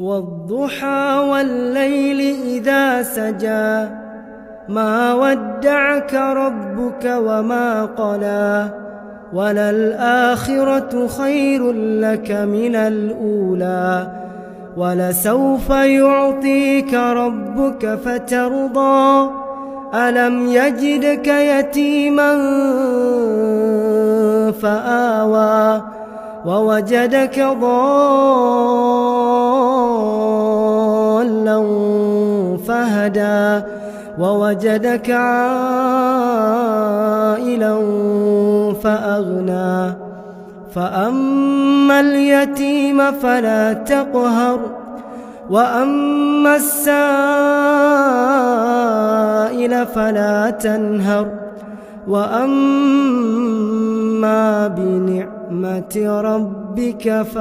والضحى والليل إذا سجى ما ودعك ربك وما قلى وللآخرة خير لك من الأولى ولسوف يعطيك ربك فترضى ألم يجدك يتيما فآوى ووجدك ضالا فهدى ووجدك عائلا فأغنى فأما اليتيم فلا تقهر وأما السائل فلا تنهر وأما بنعمة ربك